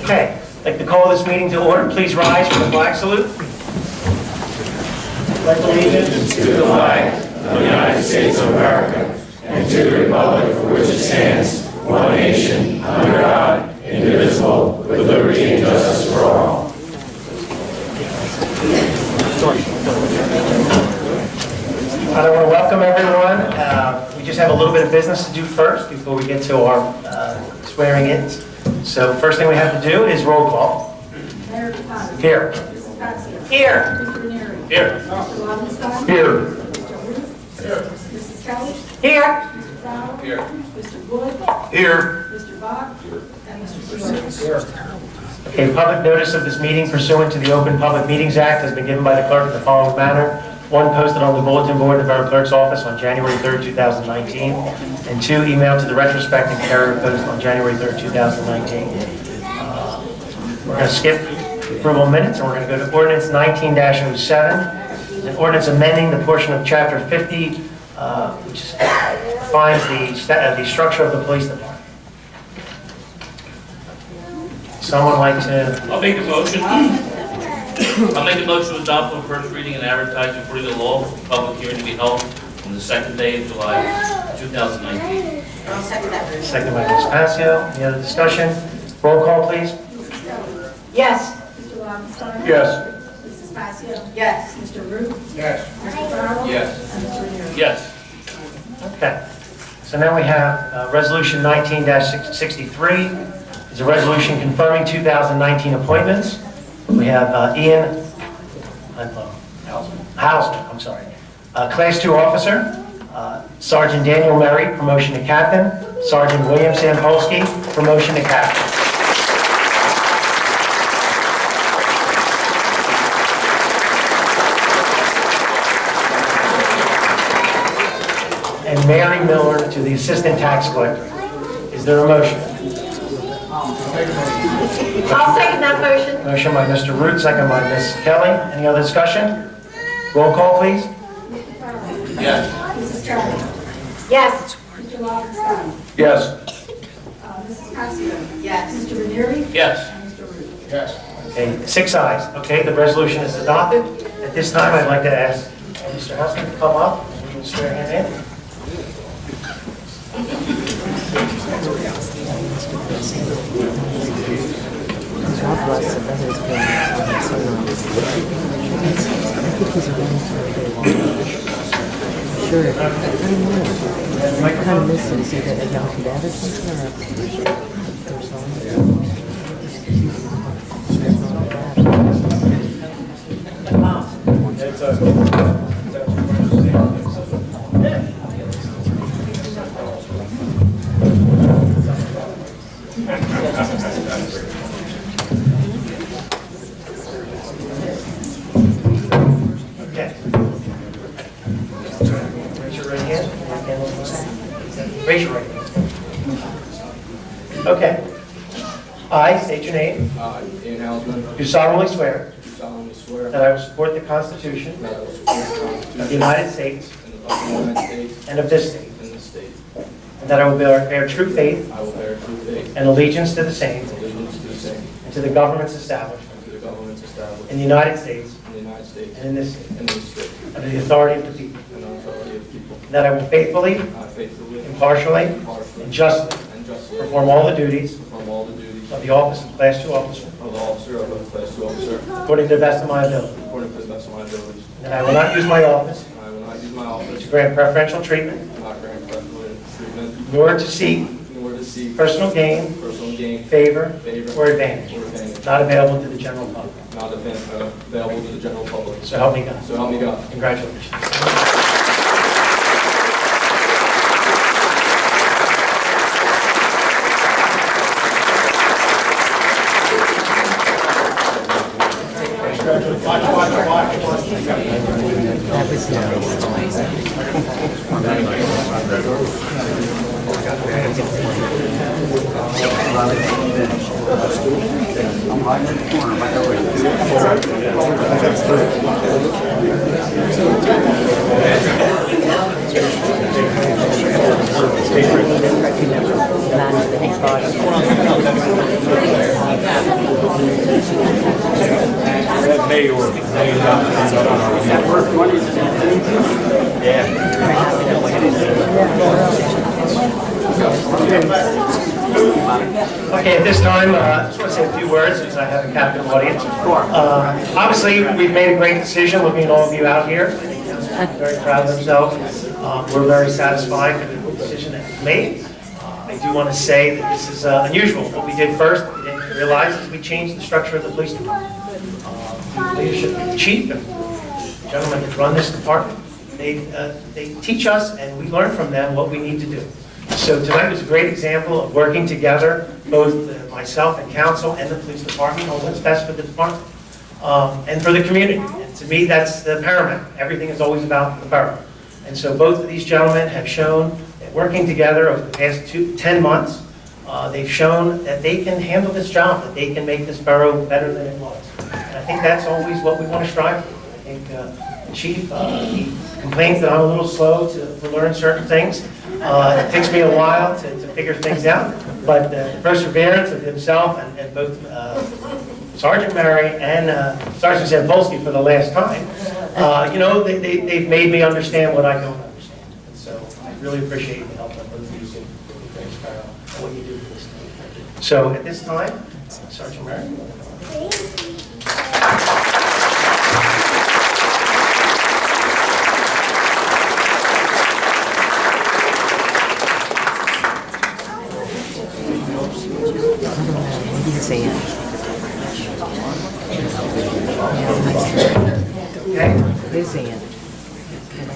Okay, I'd like to call this meeting to order. Please rise for the flag salute. Pledge allegiance to the flag of the United States of America and to the republic for which it stands, one nation, under God, indivisible, with liberty and justice for all. I want to welcome everyone. We just have a little bit of business to do first before we get to our swearing in. So first thing we have to do is roll call. Mayor Capano. Here. Mrs. Patsy. Here. Mr. Ranieri. Here. Mr. Lobenstein. Here. Mr. Ruth. Here. Mrs. Kelly. Here. Mr. Fowler. Here. Mr. Wood. Here. Mr. Bach. And Mr. Stewart. Okay, public notice of this meeting pursuant to the Open Public Meetings Act has been given by the clerk in the following manner. One, posted on the bulletin board of the Borough Clerk's office on January 3rd, 2019, and two, emailed to the retrospect and carrier post on January 3rd, 2019. We're going to skip the approval of minutes, and we're going to go to ordinance 19-07, an ordinance amending the portion of Chapter 50, which defines the structure of the police department. Someone like to... I'll make a motion. I'll make a motion to adopt on first reading and advertising according to law, public hearing to be held on the second day of July 2019. I'll second that motion. Second by Ms. Passio. Any other discussion? Roll call, please. Mrs. Kelly. Yes. Mr. Lobenstein. Yes. Mrs. Patsy. Yes. Mr. Ruth. Yes. Mr. Fowler. Yes. And Mr. Ranieri. Yes. Okay. So now we have Resolution 19-63. It's a resolution confirming 2019 appointments. We have Ian Hausman, I'm sorry. Class 2 officer, Sergeant Daniel Murray, promotion to captain. Sergeant William Sampolsky, promotion to captain. And Mary Miller to the assistant tax collector. Is there a motion? I'll second that motion. Motion by Mr. Root, second by Ms. Kelly. Any other discussion? Roll call, please. Mr. Fowler. Yes. Mrs. Kelly. Yes. Mr. Lobenstein. Yes. Mrs. Patsy. Yes. Mr. Ranieri. Yes. And Mr. Ruth. Yes. Okay, 6 ayes. Okay, the resolution is adopted. At this time, I'd like to ask Mr. Hausman to come up. We can swear him in. Sure. I don't know. I kind of miss it. Is it a young dad or something? Okay. Raise your right hand. Raise your right hand. Okay. I state your name. Ian Hausman, Do solemnly swear do solemnly swear that I will support the Constitution that I will support the Constitution of the United States of the United States and of this state, and this state. and that I will bear true faith I will bear true faith and allegiance to the same and allegiance to the same and to the governments established and to the governments established in the United States in the United States and in this state, and this state, under the authority of the people, and on the authority of the people. and that I will faithfully, I faithfully, impartially, impartially, and justly and justly perform all the duties perform all the duties of the office of Class 2 officer of the officer of a Class 2 officer according to the best of my ability, according to the best of my abilities. and that I will not use my office And I will not use my office to grant preferential treatment, not grant preferential treatment, nor to seek nor to seek personal gain, personal gain, favor, favor, or advantage or advantage, not available to the general public. not available to the general public. So help me God. So help me God. Congratulations. That was I'm hiding in the corner, by the way. nice. Okay, at this time, I just want to say a few words since I have a captive audience. Obviously, we've made a great decision looking at all of you out here. I'm very proud of themselves. We're very satisfied with the decision that was made. I do want to say that this is unusual. What we did first, we didn't realize, is we changed the structure of the police department. The leadership of the chief and the gentlemen that run this department, they teach us and we learn from them what we need to do. So tonight was a great example of working together, both myself and council and the police department, on what's best for the department and for the community. And to me, that's the paramount. Everything is always about the borough. And so both of these gentlemen have shown that working together over the past 10 months, they've shown that they can handle this job, that they can make this borough better than it was. And I think that's always what we want to strive for. I think the chief, he complains that I'm a little slow to learn certain things. It takes me a while to figure things out, but the perseverance of himself and both Sergeant Murray and Sergeant Zampolsky for the last time, you know, they've made me understand what I don't understand. And so I really appreciate the help that both of you give Greg Sparrow and what you do for this team. So at this time, Sergeant Murray.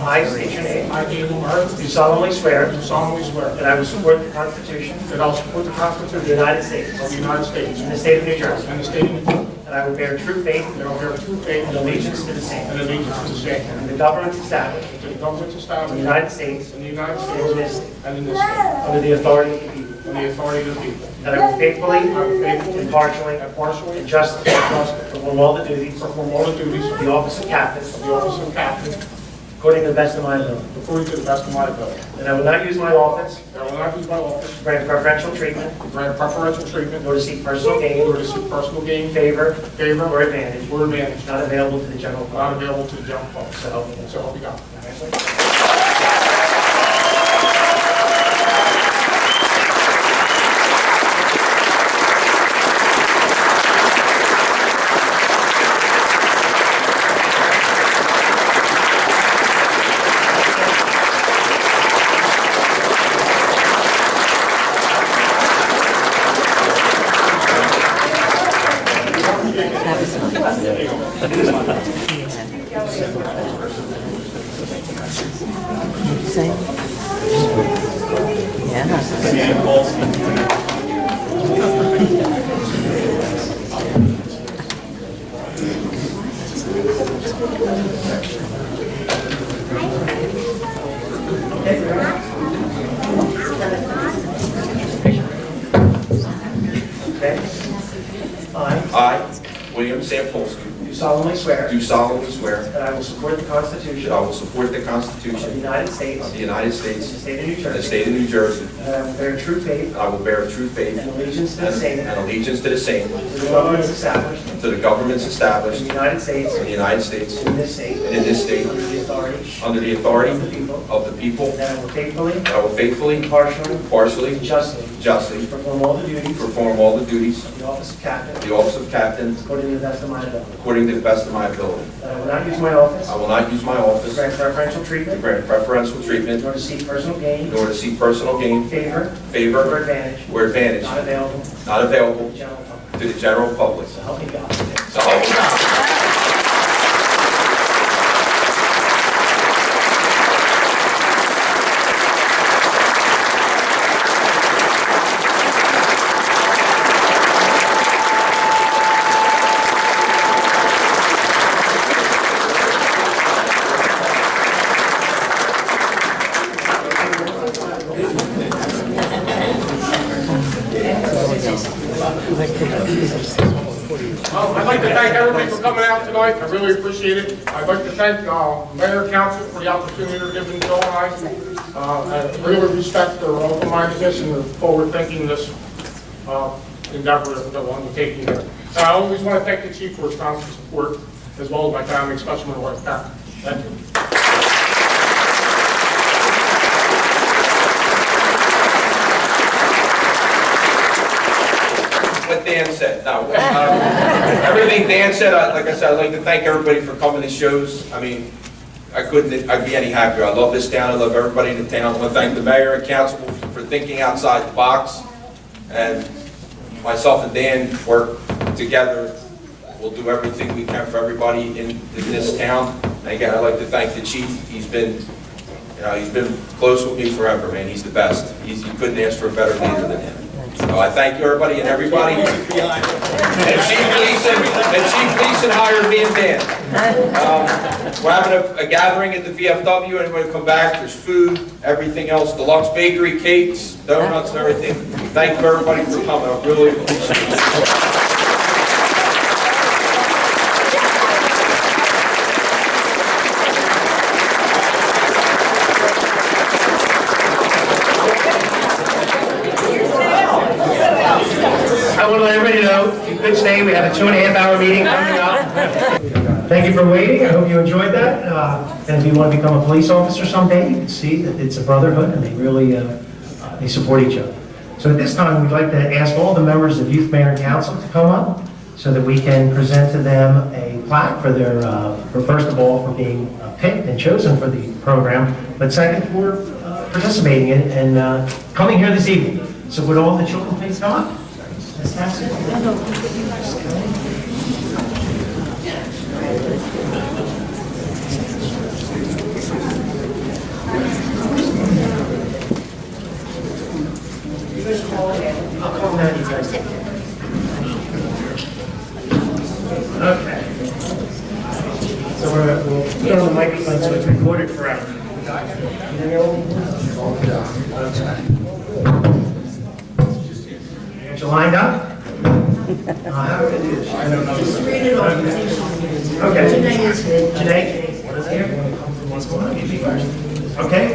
I state your name. I, Daniel Murray, Do solemnly swear do solemnly swear that I will support the Constitution that I will support the of Constitution the United States of the United States and the state of New Jersey, and the state of New Jersey, and I will bear true faith that I will bear true faith and allegiance to the same, and allegiance to the same, and the governments established to the governments in the established United States in the United and in this States state, and in this state, under the authority of the people, and the authority of the people. that I will faithfully, I will faithfully, impartially, impartially, and justly perform all the duties of perform all the duties of the office of captain the office of captain according to the best of my ability. according to the best of my ability. That I will not use my office That I will not use my office to grant preferential treatment to grant preferential treatment nor to seek personal gain, or to seek personal gain, favor, favor, or advantage or advantage not available to the general public. not available to the general public. So help me God. So help me God. William Zampolsky, Do solemnly swear do solemnly swear that I will support the that Constitution I of will support the the Constitution United States of the United and the States state of New and the Jersey, state of New Jersey, and I will bear true faith I will bear true faith and allegiance to the same, and allegiance to the same, to the governments established to the governments in established the United States in the United States and in this state, and in this state, under the authority under the authority of the people, of the people, and that I will faithfully, that I will faithfully, impartially, impartially, and justly justly perform all the duties perform all the duties of the office of captain of the office of captain according to the best of my ability. according to the best of my ability. That I will not use my office I will not use my to office grant preferential to treatment grant preferential treatment nor to seek personal gain, nor to seek personal gain, favor, or favor, advantage or advantage not available not to available the general public. to the general public. So help me God. So help me God. I'd like to thank everybody for coming out tonight. I really appreciate it. I'd like to thank Mayor and Council for the opportunity they're giving Joe and I really respect their open-mindedness and their forward-thinkingness endeavor that we're undertaking here. I always want to thank the Chief for his constant support. as well as my family, especially my wife, Karen. Thank you. What Dan said. No, everything Dan said, like I said, I'd like to thank everybody for coming to shows. I mean, I'd be any happier. I love this town. I love everybody in the town. I want to thank the mayor and council for thinking outside the box. And myself and Dan work together. We'll do everything we can for everybody in this town. And again, I'd like to thank the chief. He's been close with me forever, man. He's the best. You couldn't ask for a better leader than him. So I thank you, everybody and everybody. And Chief Gleason hired me and Dan. We're having a gathering at the VFW. Anybody come back? There's food, everything else. Deluxe bakery, cakes, donuts, and everything. Thank you, everybody, for coming. I really appreciate it. I want to let everybody know, if you could stay, we have a 2.5-hour meeting coming up. Thank you for waiting. I hope you enjoyed that. And if you want to become a police officer someday, you can see that it's a brotherhood and they really they support each other. So at this time, we'd like to ask all the members of Youth Mayor and Council to come up so that we can present to them a plaque for their, for first of all, for being picked and chosen for the program, but second, for participating in and coming here this evening. So would all the children please come up? Ms. Thompson? I'll call down you guys. Okay. So we'll put on the microphone so it's recorded forever. You lined up? How are we going to do this? I don't know. Just read it off. Okay. Janae is here. Janae? What is here? What's going on? You be first. Okay.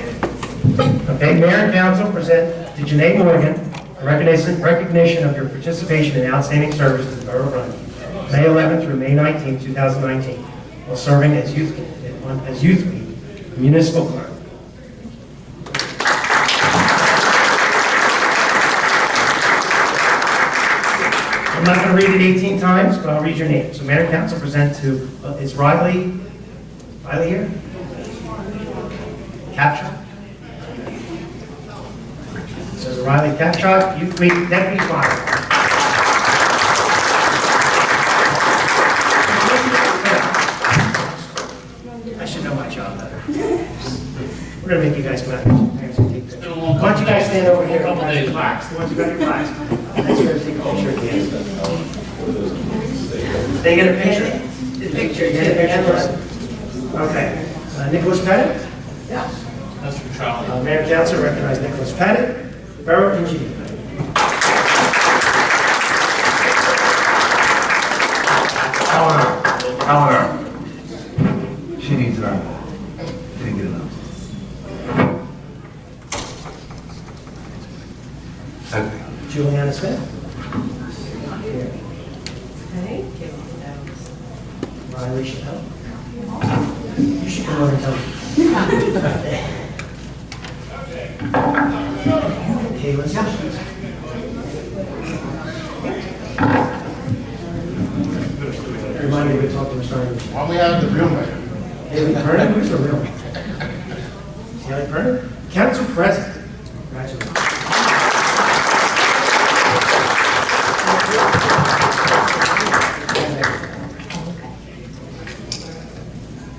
Okay, Mayor and Council present to Janae Morgan a recognition of your participation in outstanding service to the Borough of Runnemede, May 11th through May 19th, 2019, while serving as youth municipal clerk. I'm not going to read it 18 times, but I'll read your name. So Mayor and Council present to, is Riley here? Capture? So Riley Capshot, Youth Week Deputy Fire. I should know my job better. We're going to make you guys come out. Why don't you guys stand over here? The ones who got your plaques. Let's go take a picture at the end. They get a picture? The picture, get a picture first. Okay. Nicholas Pettit? Yeah. That's for Charlie. Mayor and Council recognize Nicholas Pettit, Borough Engineer. Eleanor. She needs that. She didn't get enough. Okay. Juliana Smith. Riley Chappelle. You should come over and tell me. Kayla Sessions. Remind me to talk to Mr. Irish. Why don't we have the real mayor? Haley Vernon, who's the real mayor? Haley Vernon? Council President. Congratulations.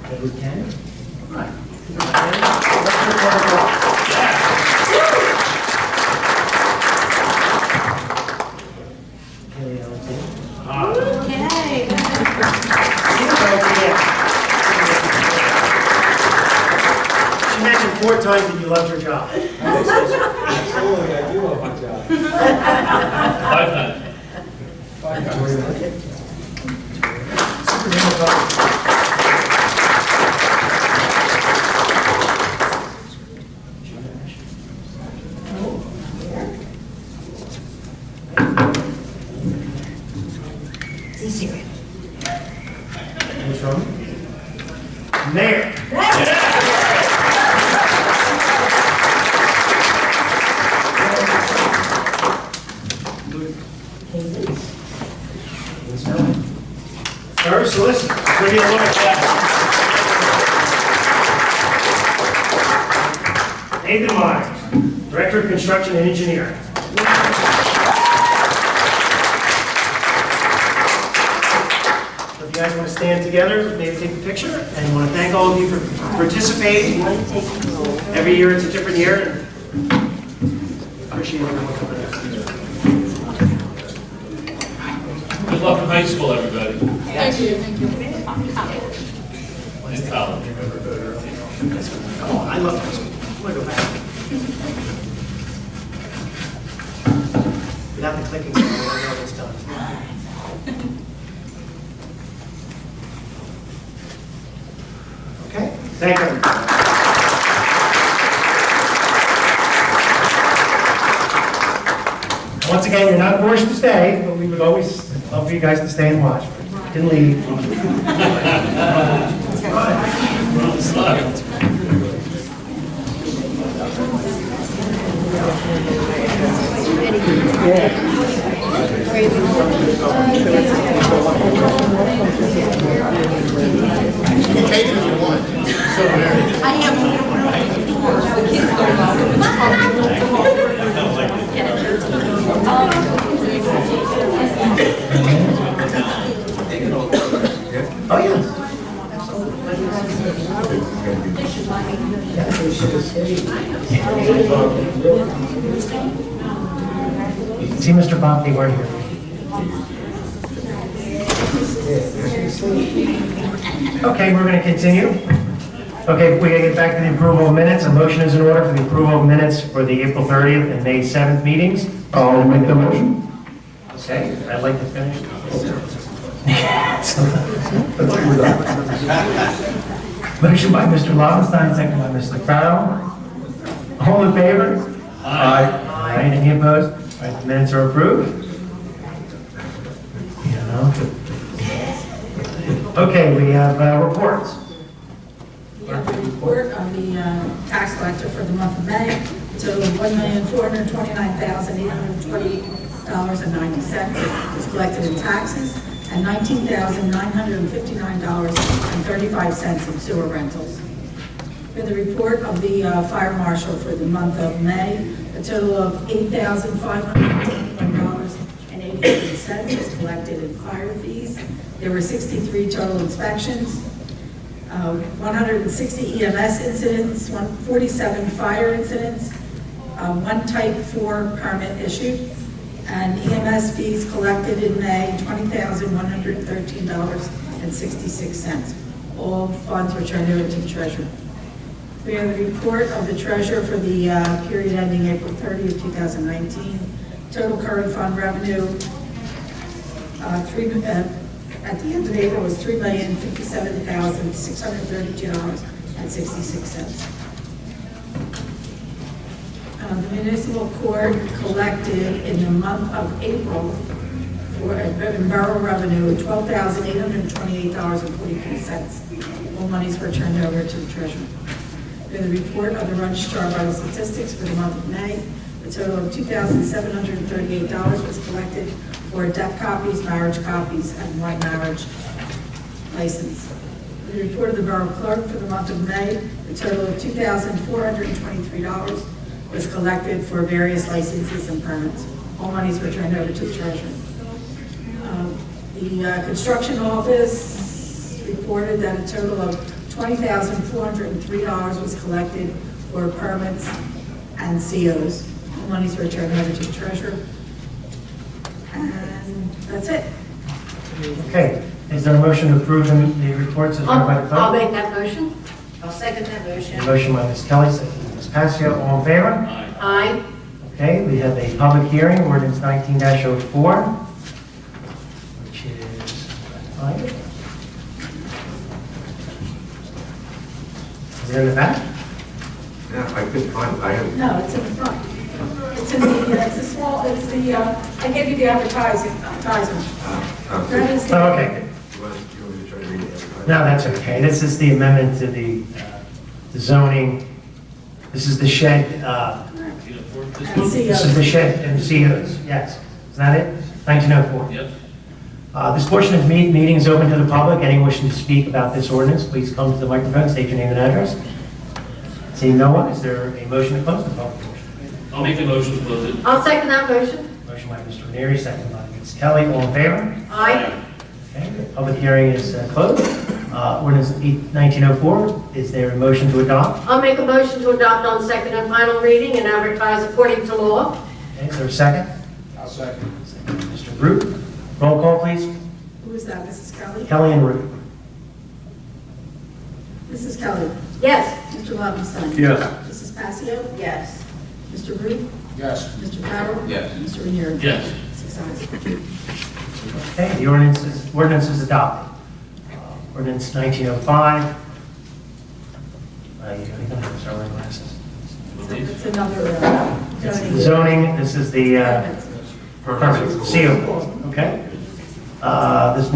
Edward Ken? Right. Haley Alexander. She mentioned 4 times that you loved your job. Absolutely, I do love my job. 5 times. from Mayor. First, solicitors, give you a look at that. Nathan Myers, Director of Construction and Engineering. So if you guys want to stand together, maybe take a picture, and I want to thank all of you for participating. Every year it's a different year. Appreciate everyone coming out. Good luck in high school, everybody. Thank you. And college. Oh, I love this. I'm going to go back. Without the clicking, I don't know when it's done. Okay, thank you. Once again, you're not forced to stay, but we would always love for you guys to stay and watch. You can leave. Oh, yes. See, Mr. Bob, they weren't here. Okay, we're going to continue. Okay, we got to get back to the approval of minutes. A motion is in order for the approval of minutes for the April 30th and May 7th meetings. I'll make the motion. Okay, I'd like to finish. Motion by Mr. Lobenstein, second by Mr. Farrell. All in favor? Aye. Aye. Any opposed? All right, the minutes are approved. Okay, we have reports. We have the report of the tax collector for the month of May, total of $1,429,828.90 was collected in taxes, and $19,959.35 in sewer rentals. For the report of the fire marshal for the month of May, a total of $8,521.88 was collected in fire fees. There were 63 total inspections, 160 EMS incidents, 47 fire incidents, one type 4 permit issued, and EMS fees collected in May, $20,113.66. All funds were turned over to the treasurer. We have the report of the treasurer for the period ending April 30th, 2019. Total current fund revenue at the end of April was $3,057,632.66. The municipal court collected in the month of April in borough revenue $12,828.43. All monies were turned over to the treasurer. For the report of the registrar of vital statistics for the month of May, a total of $2,738 was collected for death copies, marriage copies, and one marriage license. The report of the borough clerk for the month of May, a total of $2,423 was collected for various licenses and permits. All monies were turned over to the treasurer. The construction office reported that a total of $20,403 was collected for permits and COs. All monies were turned over to the treasurer. And that's it. Okay, is there a motion to approve the reports as read by the clerk? I'll make that motion. I'll second that motion. Motion by Ms. Kelly, second by Ms. Passio, all in favor? Aye. Okay, we have a public hearing, ordinance 19-04, which is, is it in the back? Yeah, I couldn't find it. I have. No, it's in the front. It's in the, it's a small, it's the, I gave you the advertisement. That is the- Oh, okay. You want me to try to read it every time? No, that's okay. This is the amendment to the zoning. This is the shed, this is the shed and COs, yes. Is that it? 1904. Yep. This portion of the meeting is open to the public. Anyone wishing to speak about this ordinance, please come to the microphone, state your name and address. Seeing no one, is there a motion to close the public portion? I'll make the motion to close it. I'll second that motion. Motion by Mr. Ranieri, second by Ms. Kelly. All in favor? Aye. Okay, the public hearing is closed. Ordinance 1904, is there a motion to adopt? I'll make a motion to adopt on second and final reading and advertise according to law. Okay, is there a second? I'll second. Second, Mr. Root. Roll call, please. Who is that, Mrs. Kelly? Kelly and Root. Mrs. Kelly? Yes. Mr. Lobenstein? Yes. Mrs. Passio? Yes. Mr. Root? Yes. Mr. Farrell? Yes. Mr. Ranieri? Yes. 6 ayes. Okay, the ordinance is adopted. Ordinance 1905. You don't have to start wearing glasses. It's another It's zoning. zoning, this is the permits, seal, okay? This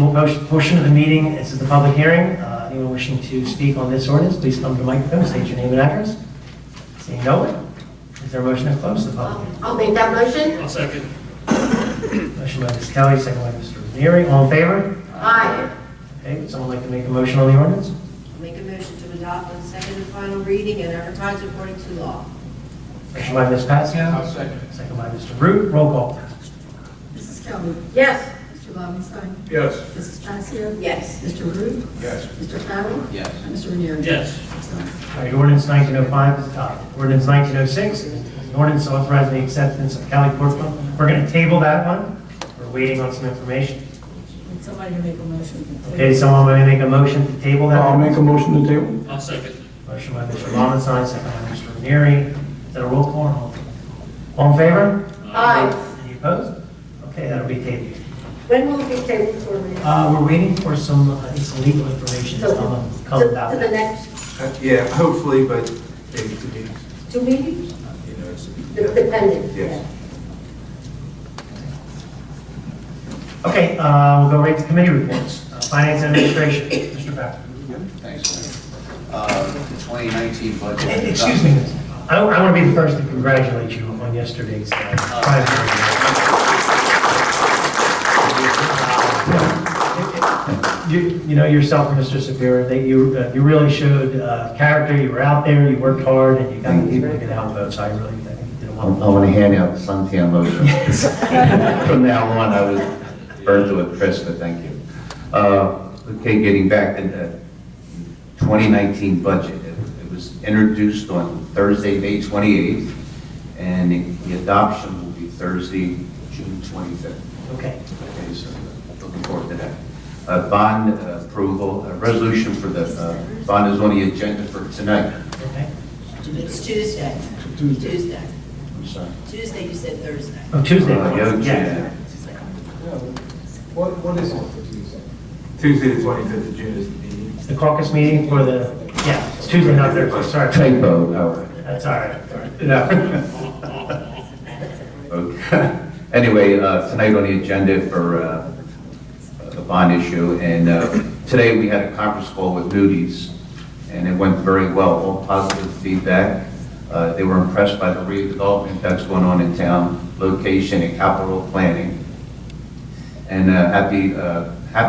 portion of the meeting, this is the public hearing. Anyone wishing to speak on this ordinance, please come to the microphone, state your name and address. Seeing no one, is there a motion to close the public hearing? I'll make that motion. I'll second. Motion by Ms. Kelly, second by Mr. Ranieri. All in favor? Aye. Okay, would someone like to make a motion on the ordinance? Make a motion to adopt on second and final reading and advertise according to law. Motion by Ms. Passio. I'll second. Second by Mr. Root. Roll call. Mrs. Kelly? Yes. Mr. Lobenstein? Yes. Mrs. Passio? Yes. Mr. Root? Yes. Mr. Farrell? Yes. And Mr. Ranieri? Yes. 6 ayes. All right, ordinance 1905 is adopted. Ordinance 1906 is an ordinance authorizing the acceptance of Cali Court Fund. We're going to table that one. We're waiting on some information. Would somebody make a motion? to table? Okay, someone may make a motion to table that? I'll make a motion to table. I'll second. Motion by Mr. Lobenstein, second by Mr. Ranieri. Is that a roll call? or no? All in favor? Aye. Any opposed? Okay, that'll be tabled. When will it be tabled for me? We're waiting for some, I think, some legal information to come about To the that. next Yeah, hopefully, but maybe 2 meetings. 2 meetings? You know, it's, Depending. yes. Okay, we'll go right to committee reports. Finance and Administration, Mr. Farrell. Thanks, Mayor. The 2019 budget. Excuse me, I want to be the first to congratulate you on yesterday's You know yourself, Mr. Sapir, that you really showed character. You were out there, you worked hard, and you got people to get out votes. I really think you did a I wonderful want to hand out suntan lotion. From now on, I was burned to a crisp, but thank you. Okay, getting back to the 2019 budget. It was introduced on Thursday, May 28th, and the adoption will be Thursday, June 25th. Okay. Okay, so looking forward to that. Bond approval, a resolution for the bond is on the agenda for tonight. Okay. It's Tuesday. Tuesday. I'm sorry. Tuesday, you said Thursday. Oh, Tuesday. Yeah. What is it for Tuesday? Tuesday, the 25th of June is the meeting. It's the caucus meeting for the, yeah, it's Tuesday, not Thursday, sorry. Typo, Howard. That's all right. No. Okay. Anyway, tonight on the agenda for the bond issue, and today we had a conference call with Moody's, and it went very well, all positive feedback. They were impressed by the redevelopment that's going on in town, location and capital planning, and happy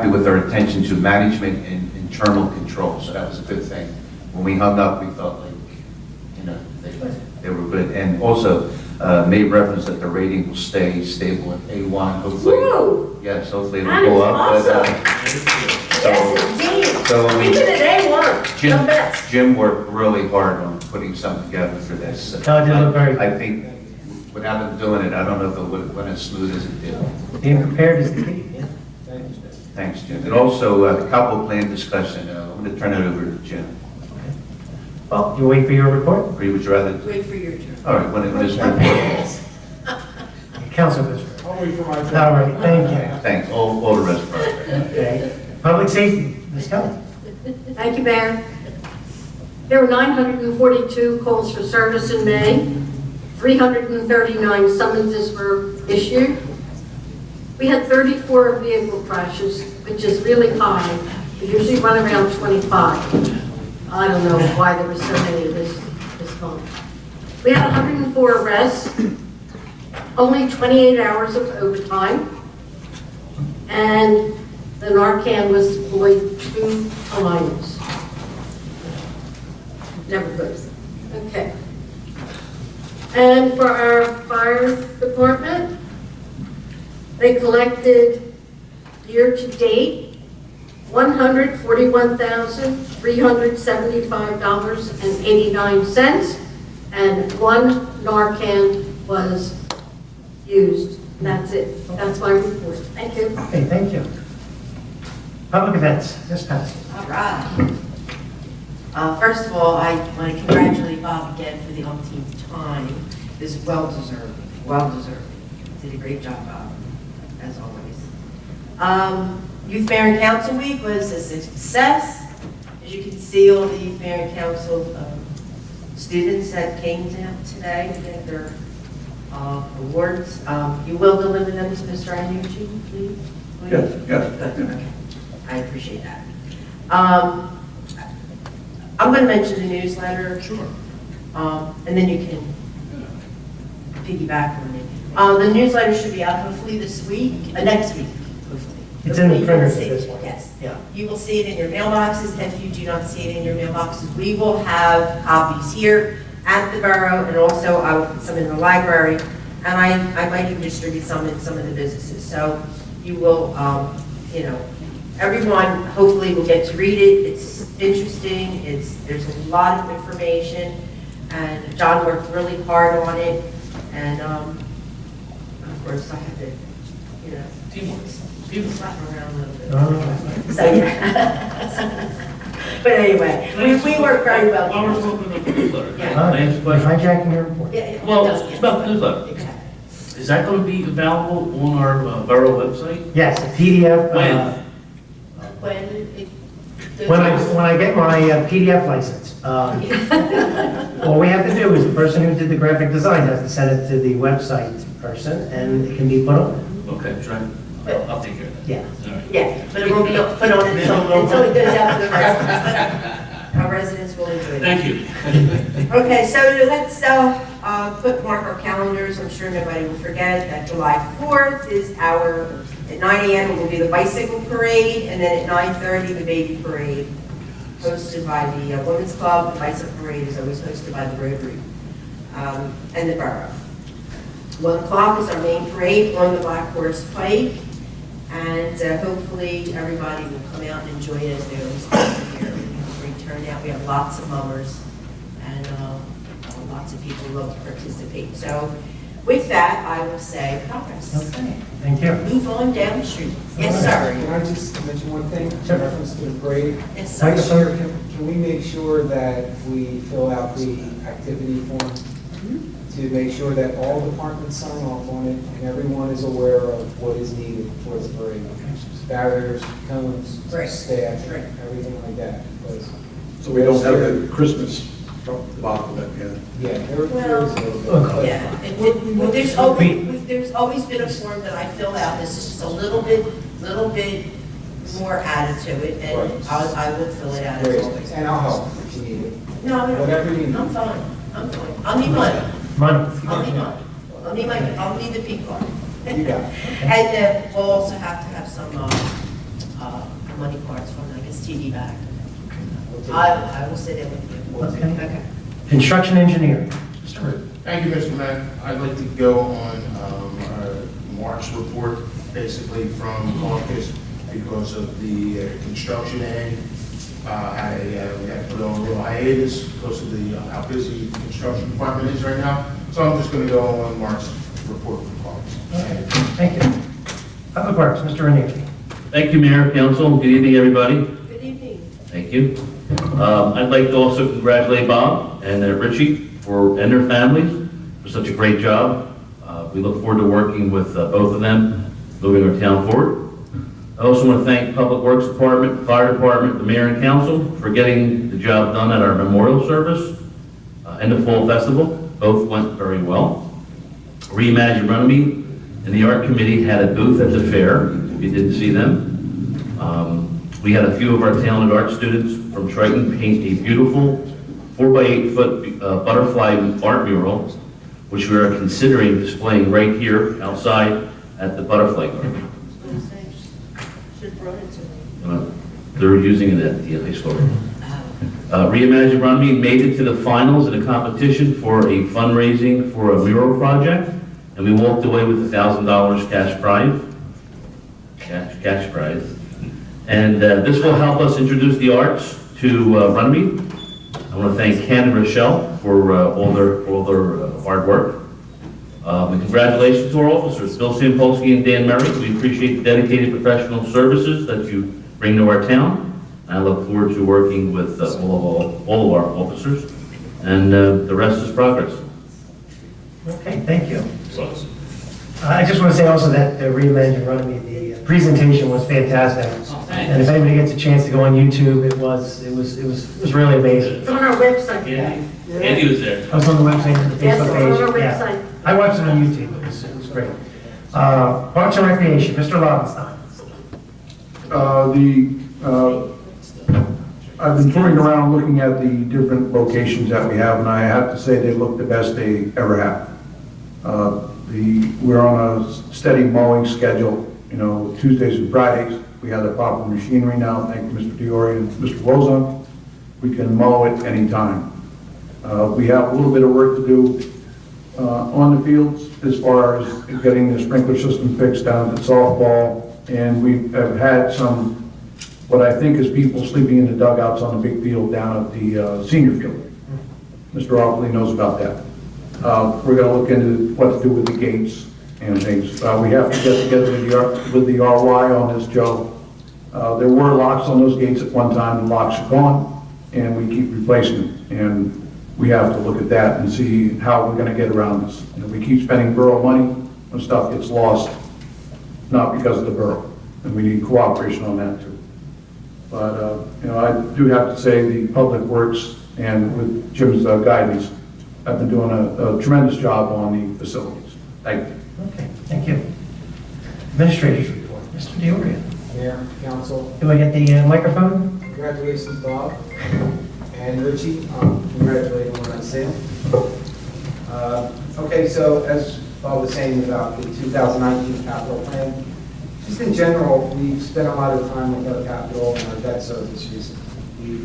with their attention to management and internal control, so that was a good thing. When we hung up, we felt like, you know, they were good, and also made reference that the rating will stay stable at A1, hopefully. Woo! Yes, hopefully it'll That is go up. awesome. Yes, indeed. So, I mean, Even at A1, the best. Jim worked really hard on putting something together for this. No, it did look very good. I think without him doing it, I don't know if it would have went as smooth as it did. Being prepared is the key, yeah. Thanks, Jim. And also, the capital plan discussion, I'm going to turn it over to Jim. Well, you wait for your report? Or you would rather, Wait for your turn. all right, when it is report. Council goes first. I'll wait for my turn. All right, thank you. Thanks, all the rest of us. Okay. Public safety, Ms. Kelly. Thank you, Mayor. There were 942 calls for service in May. 339 summonses were issued. We had 34 vehicle crashes, which is really high. We usually run around 25. I don't know why there were so many this month. We had 104 arrests, only 28 hours of overtime, and the Narcan was deployed 2 times. Never good. Okay. And for our fire department, they collected year-to-date $141,375.89, and 1 Narcan was used. That's it. That's my report. Thank you. Okay, thank you. Public events, Ms. Patsy. All right. First of all, I want to congratulate Bob again for the umpteenth time. This is well-deserved, well-deserved. Did a great job, Bob, as always. Youth Mayor and Council Week was a success. As you can see, all the Youth Mayor and Council students that came today to get their awards. You will deliver them to Mr. Iannucci, please? Yes, yes. Good, okay. I appreciate that. I'm going to mention the newsletter. Sure. And then you can piggyback on it. The newsletter should be out hopefully this week, next week, hopefully. It's in the Hopefully printer you will for see this it. one. Yes. Yeah. You will see it in your mailboxes. If you do not see it in your mailboxes, we will have copies here at the Borough, and also I will put some in the library, and I might even distribute some in some of the businesses. So you will, everyone hopefully will get to read it. It's interesting. There's a lot of information, and John worked really hard on it, and of course I had to, Teamwork. slap around a little bit. Oh. So, yeah. But anyway, we work very well. While we're talking about the newsletter, Yeah. can I ask a question? Hijacking your report. Yeah, Well, yeah. it's about the newsletter. Exactly. Is that going to be available on our Borough website? Yes, a PDF. When I get my PDF license. All we have to do is the person who did the graphic design has to send it to the website person, and it can be put on. Okay, try. I'll take care of that. Yeah. All right. Yeah, but it won't be put on until it goes out to the residents. Our residents will enjoy that. Thank you. Okay, so let's bookmark our calendars. I'm sure nobody will forget that July 4th is at 9 a.m. it will be the bicycle parade, and then at 9:30 the baby parade, hosted by the Women's Club. The bicycle parade is always hosted by the Rotary and the Borough. 1 o'clock is our main parade on the Black Horse Pike, and hopefully everybody will come out and enjoy it as they always do here. We have a great turnout. We have lots of mummers, and lots of people who love to participate. So with that, I will say progress. Okay, thank you. Move on down the street. Yes, sir. Can I just mention one thing Sure. in reference to the parade? Yes, sir. Next year, can we make sure that we fill out the activity form to make sure that all departments sign off on it and everyone is aware of what is needed for the parade? Barriers, cones, Right. staff, Right. everything like that. Because So we don't have the Christmas debacle that we had. yeah, there is a little bit. Okay. Yeah, there's always been a form that I fill out. This is just a little bit more added to it, and I will fill it out as Great. always. And I'll help if you need it. No, Whatever you need. I'm fine. I'll need money. Money. I'll need the P card. You got it. And we'll also have to have some money cards from like a TD back. I will sit in with you. Okay. Construction engineer. Mr. Root. Thank you, Mr. Mayor. I'd like to go on our March report, basically from August, because of the construction end. We had put on a little hiatus because of how busy the construction department is right now. So I'm just going to go on March report from August. Okay, thank you. Public Works, Mr. Renier. Thank you, Mayor, Council. Good evening, everybody. Good evening. Thank you. I'd like to also congratulate Bob and Richie and their families for such a great job. We look forward to working with both of them, moving our town forward. I also want to thank Public Works Department, Fire Department, the Mayor and Council for getting the job done at our memorial service and the Fall Festival. Both went very well. Reimagine Runnemede and the Art Committee had a booth at the fair, if you didn't see them. We had a few of our talented art students from Triton paint a beautiful 4 by 8 foot butterfly art mural, which we are considering displaying right here outside at the Butterfly Garden. They're using it at the high school. Reimagine Runnemede made it to the finals in a competition for a fundraising for a mural project, and we walked away with $1,000 cash prize. Cash prize. And this will help us introduce the arts to Runnemede. I want to thank Ken and Rochelle for all their hard work. And congratulations to our officers, Bill Sampolsky and Dan Murray. We appreciate the dedicated professional services that you bring to our town. I look forward to working with all of our officers, and the rest is progress. Okay, thank you. I just want to say also that the Reimagine Runnemede, the presentation was fantastic. And if anybody gets a chance to go on YouTube, it was really amazing. It's on our website. Andy was there. I was on the website, the Yes, Facebook it's page. on our Yeah. website. I watched it on YouTube, it was great. Parks and Recreation, Mr. Lobenstein. I've been touring around looking at the different locations that we have, and I have to say they look the best they ever have. We're on a steady mowing schedule, Tuesdays and Fridays. We have the proper machinery now, thank you, Mr. Diori and Mr. Wozon. We can mow at any time. We have a little bit of work to do on the fields as far as getting the sprinkler system fixed down at softball, and we have had some, what I think is people sleeping in the dugouts on the big field down at the senior field. Mr. Ockley knows about that. We're going to look into what to do with the gates and things. We have to get together with the RY on this, Joe. There were locks on those gates at one time, the locks are gone, and we keep replacing them. And we have to look at that and see how we're going to get around this. We keep spending borough money when stuff gets lost, not because of the borough, and we need cooperation on that too. But I do have to say the Public Works and with Jim's guidance, have been doing a tremendous job on the facilities. Thank you. Okay, thank you. Administrator's report, Mr. Diorio. Mayor, council, Do I get the microphone? congratulations, Bob and Richie. Congratulating on that sale. Okay, so as Bob was saying about the 2019 capital plan, just in general, we've spent a lot of time with our capital and our debt service recently.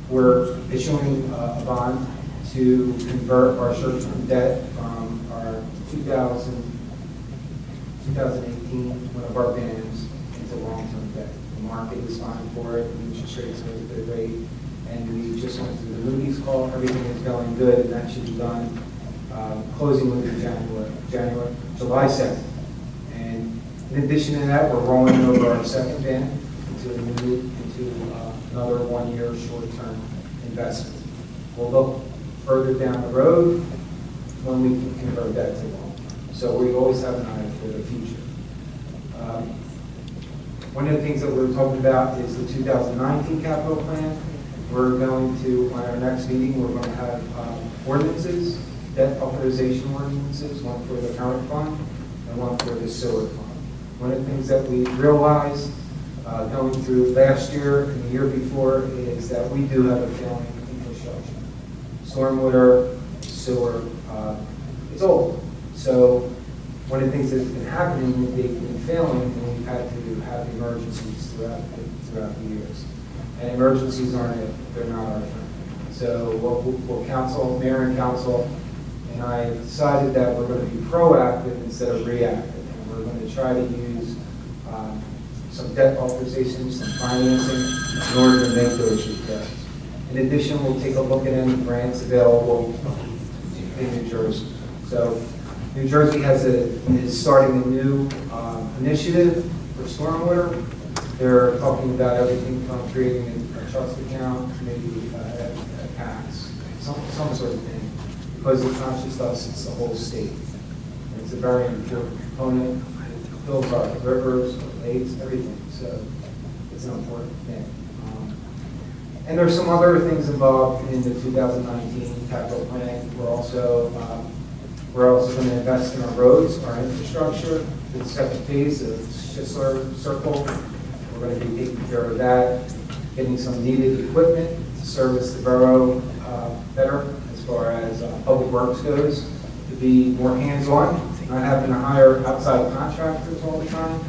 We're issuing a bond to convert our short-term debt from our 2018, one of our bands, into long-term debt. The market is fine for it, the interest rates are at a good rate, and we just went through the Moody's call. Everything is going good, and that should be done, closing will be July 2nd. And in addition to that, we're rolling over our second band into another 1-year short-term investment. We'll look further down the road when we can convert that to long. So we always have an eye for the future. One of the things that we're talking about is the 2019 capital plan. We're going to, on our next meeting, we're going to have ordinances, debt authorization ordinances, one for the current fund and one for the sewer fund. One of the things that we realized going through last year and the year before is that we do have a failing infrastructure. Stormwater, sewer, it's old. So one of the things that's been happening, they've been failing, and we've had to have emergencies throughout the years. And emergencies they're not our friend. So what council, mayor and council, and I decided that we're going to be proactive instead of reactive. And we're going to try to use some debt authorization, some financing in order to make those repairs. In addition, we'll take a look at any grants available in New Jersey. So New Jersey is starting a new initiative for stormwater. They're talking about everything from creating a trust account, maybe a tax, some sort of thing. Because it's not just us, it's the whole state. And it's a very important component. It fills our rivers, our lakes, everything. So it's an important thing. And there's some other things involved in the 2019 capital plan. We're also going to invest in our roads, our infrastructure. The second phase of Schistler Circle, we're going to be taking care of that, getting some needed equipment to service the borough better as far as public works goes, to be more hands-on, not having to hire outside contractors all the time,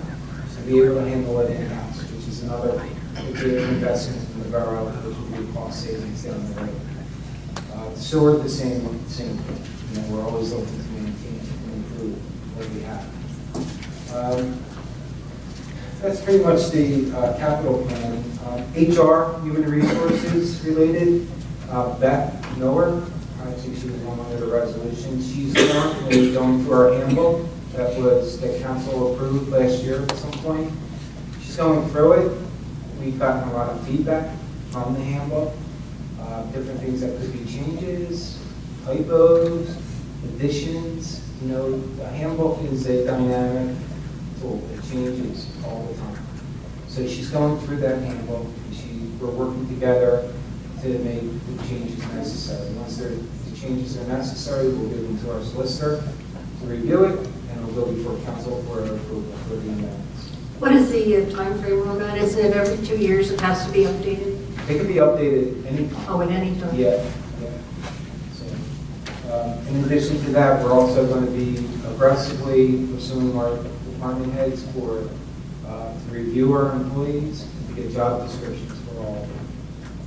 to be able to handle it in-house, which is another big investment in the borough, which will be cost savings down the road. Sewer, the same thing. You know, we're always looking to maintain and improve what we have. That's pretty much the capital plan. HR, human resources related, Beth Miller, I think she was one of the resolutions. She's currently going through our handbook that council approved last year at some point. She's going through it. We've gotten a lot of feedback from the handbook, different things that could be changes, typos, additions. You know, the handbook is a dynamic tool. It changes all the time. So she's going through that handbook. We're working together to make the changes necessary. Once the changes are necessary, we'll give them to our solicitor to review it, and it'll go before council for approval for the amendments. What is the time frame on that? Isn't it every 2 years it has to be updated? It can be updated anytime. Oh, at any time? Yeah. So, in addition to that, we're also going to be aggressively pursuing our department heads to review our employees, to get job descriptions for all of them.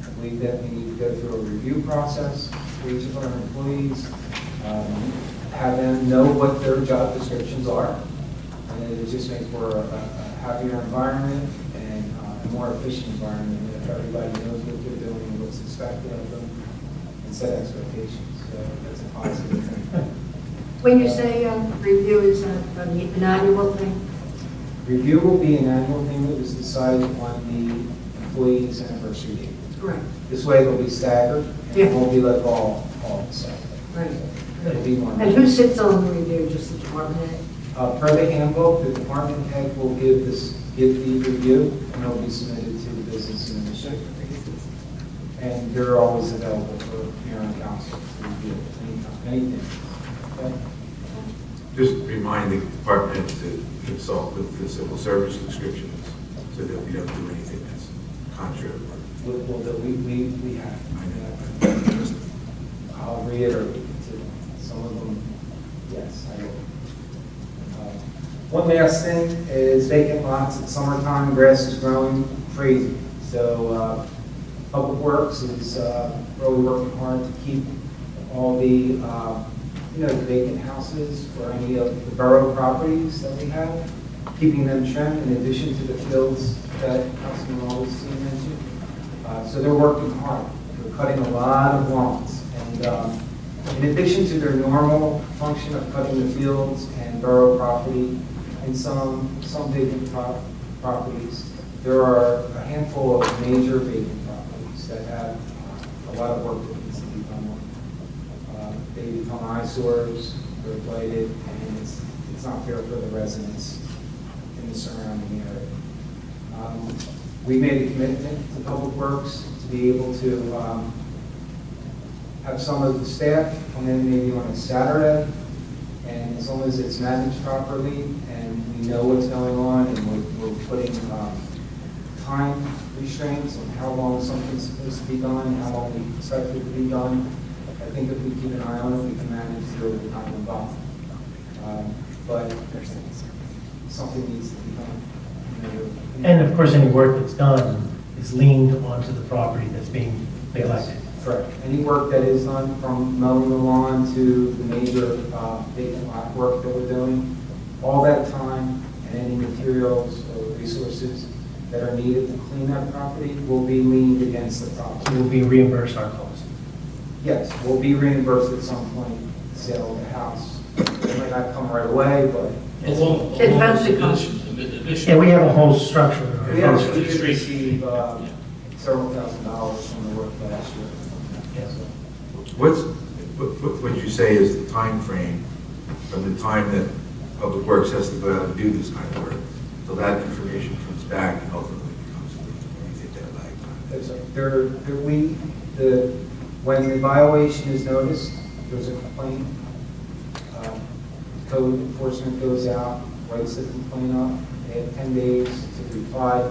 I believe that we need to go through a review process for each of our employees, have them know what their job descriptions are, and it just makes for a happier environment and a more efficient environment if everybody knows what they're doing and what's expected of them and set expectations. So that's a positive thing. When you say review, is that an annual thing? Review will be an annual thing that was decided on the employee's anniversary date. Correct. This way it'll be staggered, and it won't be like all the same. Right. It'll be one. And who sits on the review, just the department head? Per the handbook, the department head will give the review, and it'll be submitted to the business administrator. And they're always available for mayor and council to review anything. Okay? Just remind the department to consult with the civil service descriptions so that we don't do anything that's contrary. We have. I'll reiterate to some of them, yes, I will. One last thing is vacant lots. It's summertime, grass is growing crazy. So Public Works is really working hard to keep all the the vacant houses or any of the borough properties that we have, keeping them trimmed in addition to the fields that Councilman Augustine mentioned. So they're working hard. They're cutting a lot of lawns. And in addition to their normal function of cutting the fields and borough property and some vacant properties, there are a handful of major vacant properties that have a lot of work that needs to be done on. They become eyesores, they're blighted, and it's not fair for the residents in the surrounding area. We made a commitment to Public Works to be able to have some of the staff come in maybe on a Saturday, and as long as it's managed properly and we know what's going on and we're putting time restraints on how long something's supposed to be done, how long we expect it to be done, I think if we keep an eye on it, we can manage through the time involved. But something needs to be done. And of course, any work that's done is leaned onto the property that's being neglected. Correct. Any work that is done, from mowing the lawn to the major vacant lot work that we're doing, all that time and any materials or resources that are needed to clean that property will be leaned against the property. Will be reimbursed our cost. Yes, we'll be reimbursed at some point, sale of the house. It might not come right away, but Yeah, we have a whole structure. we actually did receive several $1,000s from the work last year. What would you say is the time frame from the time that Public Works has to go out and do this kind of work till that information comes back and ultimately becomes when you get that lag time? That's right. When the violation is noticed, there's a complaint. Code enforcement goes out, writes the complaint up. They have 10 days to reply.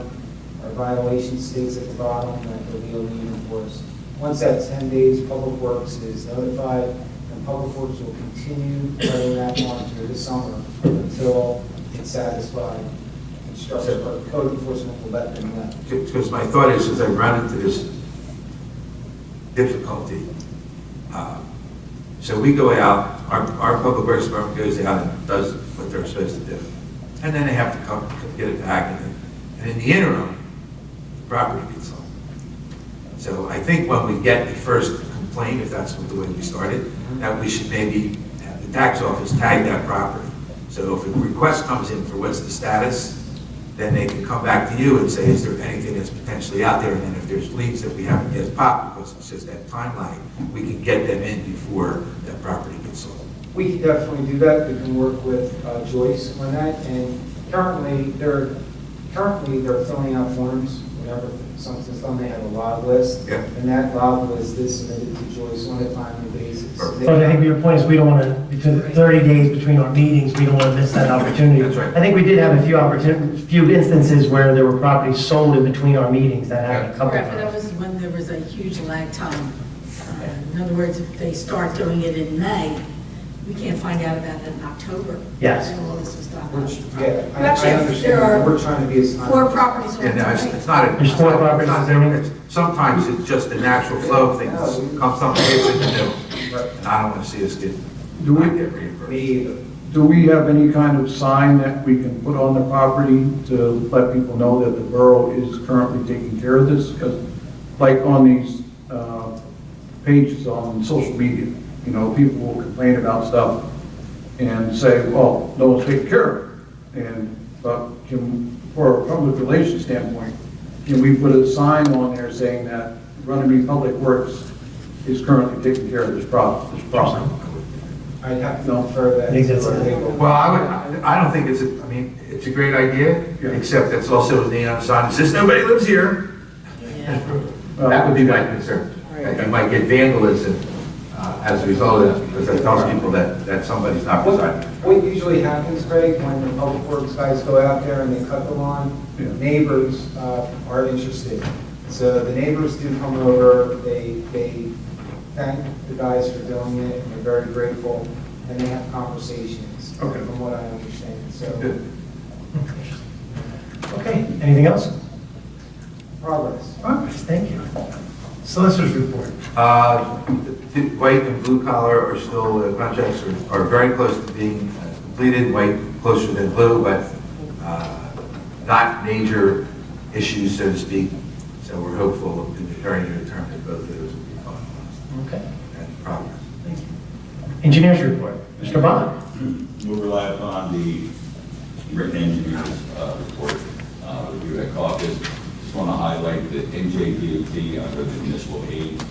Our violation states at the bottom that they'll be illegal enforced. Once that 10 days, Public Works is notified, and Public Works will continue letting that on through the summer until it's satisfied. Construction or code enforcement will let them know. Because my thought is, as I run into this difficulty, so we go out, our Public Works Department goes out and does what they're supposed to do. And then they have to come get it back, and in the interim, the property gets sold. So I think when we get the first complaint, if that's the way we started, that we should maybe have the tax office tag that property. So if a request comes in for what's the status, then they can come back to you and say, is there anything that's potentially out there? And then if there's leads that we haven't yet popped, because it's just that timeline, we can get them in before that property gets sold. We can definitely do that. We can work with Joyce on that. And currently they're filling out forms whenever something's done. They have a log list, Yeah. and that log list is submitted to Joyce on a timely basis. But I think your point is we don't want to, between 30 days between our meetings, we don't want to miss that opportunity. That's right. I think we did have a few instances where there were properties sold in between our meetings. That happened a couple Correct, but that times. was when there was a huge lag time. In other words, if they start doing it in May, we can't find out about it in October. Yes. And all this was done. Yeah, I Actually, there understand. are We're trying to be as timely. 4 properties on Yeah, no, tonight. it's not. There's 4 properties it's not- zoning? it's- Sometimes it's just the natural flow of things. Comes something basic to do. And I don't want to see us get reimbursed. Me either. Do we have any kind of sign that we can put on the property to let people know that the borough is currently taking care of this? Because like on these pages on social media, you know, people will complain about stuff and say, well, no one's taking care of it. But for a public relations standpoint, can we put a sign on there saying that Runnemede Public Works is currently taking care of this problem? I'd have to defer that I think that's to our it. legal. Well, I don't think I mean, it's a great idea, except that's also a neon sign that says, nobody lives here. That would be my concern. That you might get vandalism as a result of that, because that tells people that somebody's not residing. What usually happens, Craig, when the Public Works guys go out there and they cut the lawn, neighbors are interested. So the neighbors do come over, they thank the guys for doing it, and they're very grateful, and they have conversations, from what I understand, so. Good. Okay, anything else? Progress. Progress, thank you. Solicitor's report. The white and blue collar are still, contracts are very close to being completed, white closer than blue, but not major issues, so to speak. So we're hopeful in the very near term that both of those will be finalized. Okay, And progress. thank you. Engineer's report. Mr. Bond. We'll rely upon the written engineer's report review at caucus. Just want to highlight that NJDOT under the municipal aid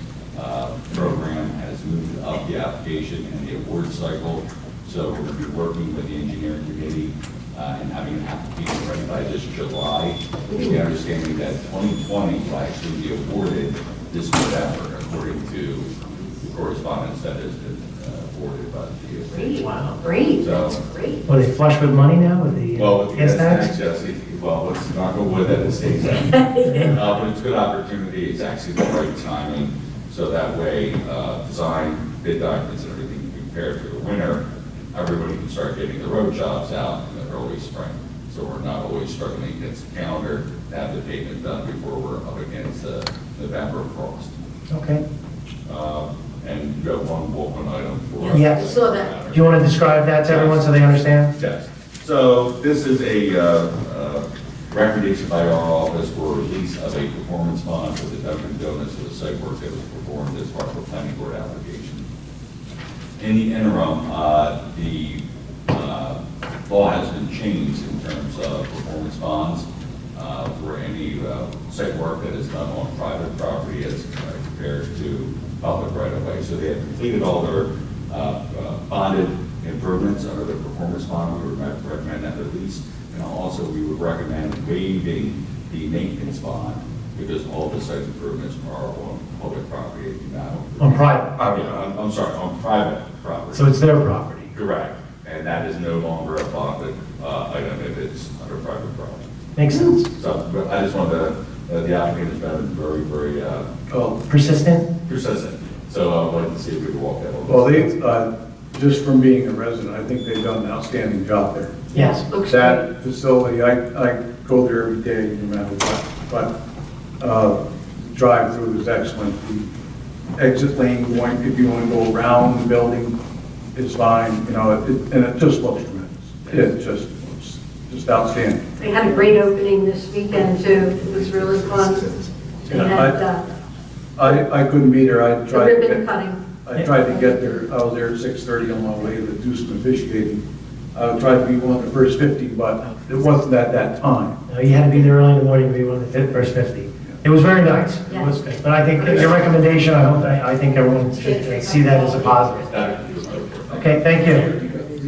program has moved up the application and the award cycle. So we're going to be working with the engineering committee and having an application ready by this July. With the understanding that 2020 will actually be awarded this November, according to the correspondence that has been awarded by the DOT. Great, Wow. great, So- that's great. Are they flush with money now with the Well, with the gas gas tax? tax, yes, well, let's not go with that, it stays that. But it's a good opportunity, it's actually the right timing, so that way, design, bid documents and everything can be prepared for the winter. Everybody can start getting the road jobs out in the early spring. So we're not always struggling against the calendar to have the pavement done before we're up against the November frost. Okay. And you have one item for. Yes. I saw that. Do you want to describe that to everyone so they understand? Yes. So this is a recommendation by our office for release of a performance bond for the Dunkin' Donuts for the site work that was performed as part of a planning board application. In the interim, the law has been changed in terms of performance bonds for any site work that is done on private property as compared to public right of way. So they have completed all their bonded improvements under the performance bond. We would recommend that release. And also we would recommend waiving the maintenance bond because all the site improvements are on public property and not On private? I'm sorry, on private property. So it's their property? Correct. And that is no longer a bonded item if it's under private property. Makes sense. So, but I just wanted to, the applicant has been very, very Persistent? persistent. So I wanted to see if we could walk that over. Well, they, just from being a resident, I think they've done an outstanding job there. Yes. That facility, I go there every day, no matter what, but drive-through is excellent. The exit lane, if you want to go around the building, is fine, you know, and it just looks tremendous. It just looks just outstanding. They had a great opening this weekend too. It was really fun. They had I couldn't be there, I the tried. ribbon cutting. I tried to get there, I was there at 6:30 on my way to do some officiating. I tried to be one of the first 50, but it wasn't at that time. No, you had to be there early in the morning to be one of the first 50. It was very nice. It was good. But I think your recommendation, I think everyone should see that as a positive. Okay, thank you.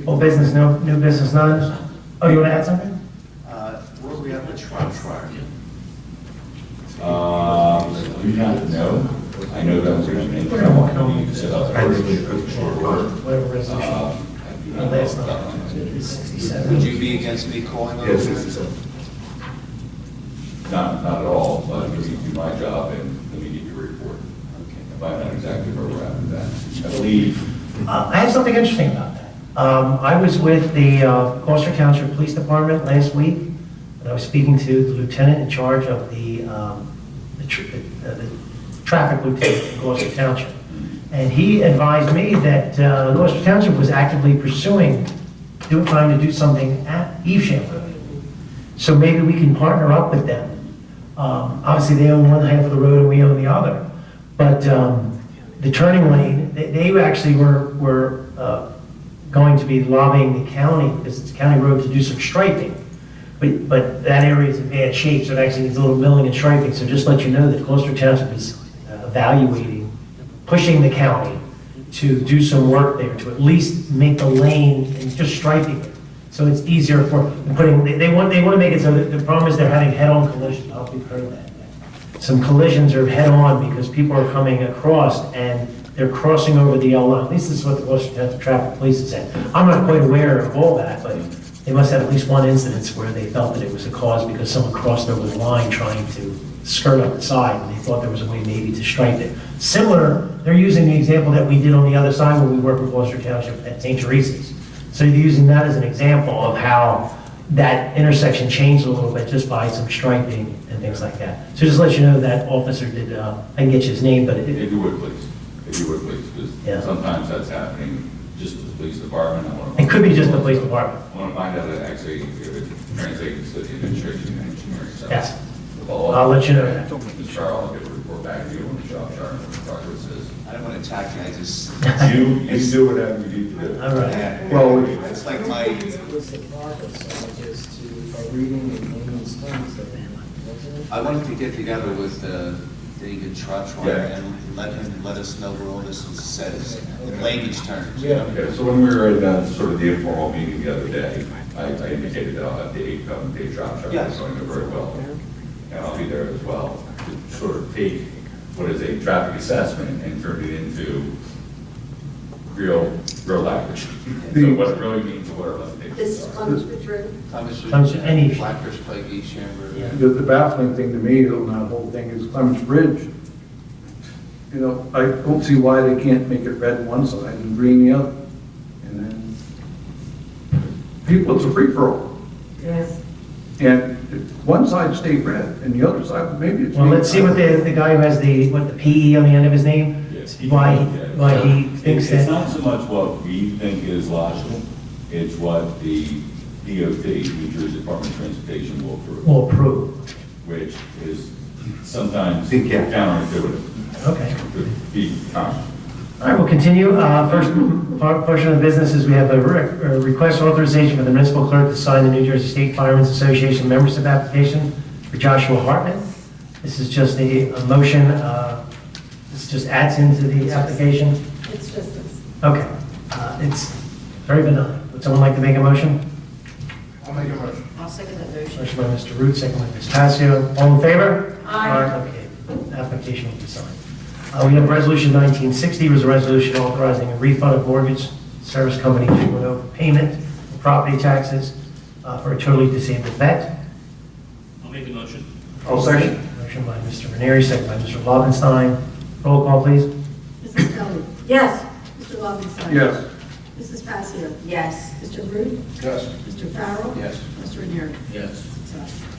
Old business, no, new business, none. Oh, you want to add something? Where are we at with Trump trial? We have no. I know that was going to make. Whatever resolution. Last night, 67. Would you be against me calling on? Yes, 67. Not at all, but you do my job and let me get your report. And find out exactly where we're at with that. I believe. I have something interesting about that. I was with the Gloucester Township Police Department last week, and I was speaking to the lieutenant in charge of the traffic lieutenant in Gloucester Township. And he advised me that Gloucester Township was actively pursuing, trying to do something at Evesham Road. So maybe we can partner up with them. Obviously, they own one half of the road and we own the other. But the turning lane, they actually were going to be lobbying the county, because it's a county road, to do some striping. But that area is in bad shape, so it actually needs a little milling and striping. So just let you know that Gloucester Township is evaluating, pushing the county to do some work there, to at least make the lane and just striping it. So it's easier for putting, they want to make it so that the problem is they're having head-on collisions. I hope you've heard of that. Some collisions are head-on because people are coming across and they're crossing over the yellow line. At least this is what the Gloucester Township Traffic Police has said. I'm not quite aware of all that, but they must have at least one incident where they felt that it was a cause because someone crossed over the line trying to skirt up the side, and they thought there was a way maybe to stripe it. Similar, they're using the example that we did on the other side when we worked with Gloucester Township at St. Teresa's. So they're using that as an example of how that intersection changed a little bit just by some striping and things like that. So just to let you know that officer did, I can get you his name, but If you would, please. If you would, please, Yeah. because sometimes that's happening just with the police department. It could be just the police department. I want to find out that actually if it translates to the administration and engineering. So Yes. I'll let you know that. Charles, I'll get a report back to you on the job chart and what the progress is. I don't want to attack you, I just. You do whatever you need to do. All right. Yeah. Well, It's like my, What's the progress, just to, by reading and layman's terms, that I wanted to get together with David Trottroy Yeah. and let us know where all this is says in layman's terms. Yeah. Okay, so when we were in sort of the informal meeting the other day, I indicated that I'll have Dave come, Dave Shropshire, Yes. is going to go very well. And I'll be there as well, to sort of take what is a traffic assessment and turn it into real language. So what it really means, what our limitations This is are. Columbus Ridge Road. Thomas Ridge, any- Blackfish Pike, East Chamber. The baffling thing to me on that whole thing is Clements Bridge. You know, I don't see why they can't make it red one side and green the other. And then, people, it's a free-for-all. Yes. And if one side stay red and the other side, maybe it's. Well, let's see what the guy who has the PE on the end of his name, Yes. why he thinks It's that. not so much what we think is logical, it's what the DOT, New Jersey Department of Transportation, will approve, Will approve. which is sometimes Think, yeah. counterintuitive. Okay. To be common. All right, we'll continue. First portion of the business is we have a request for authorization for the municipal clerk to sign the New Jersey State Firemen's Association membership application for Joshua Hartman. This is just a motion, this just adds into the application. It's just this. Okay, it's very benign. Would someone like to make a motion? I'll make a motion. I'll second that motion. Motion by Mr. Root, second by Ms. Passio. All in favor? Aye. Okay, application will be signed. We have Resolution 1960, was a resolution authorizing a refund of mortgage service company for payment of property taxes for a totally disabled vet. I'll second. Motion by Mr. Ranieri, second by Mr. Lobenstein. Roll call, please. Mrs. Kelly. Yes. Mr. Lobenstein. Yes. Mrs. Passio. Yes. Mr. Rude. Yes. Mr. Farrell. Yes. Mr. Ranieri. Yes.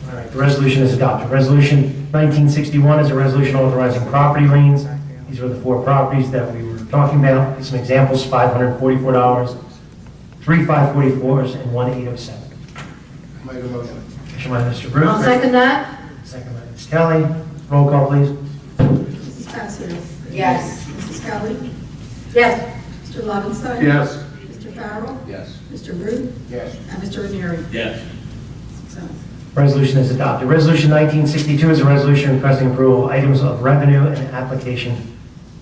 All right, the resolution is adopted. Resolution 1961 is a resolution authorizing property liens. These are the four properties that we were talking about. Some examples, $544, 3 544s, and 1 807. Make a motion. Motion by Mr. Bruce. I'll second that. Second by Ms. Kelly. Roll call, please. Mrs. Passio. Yes. Mrs. Kelly. Yes. Mr. Lobenstein. Yes. Mr. Farrell. Yes. Mr. Rude. Yes. And Mr. Ranieri. Yes. 6 ayes. Resolution is adopted. Resolution 1962 is a resolution requesting approval of items of revenue and application.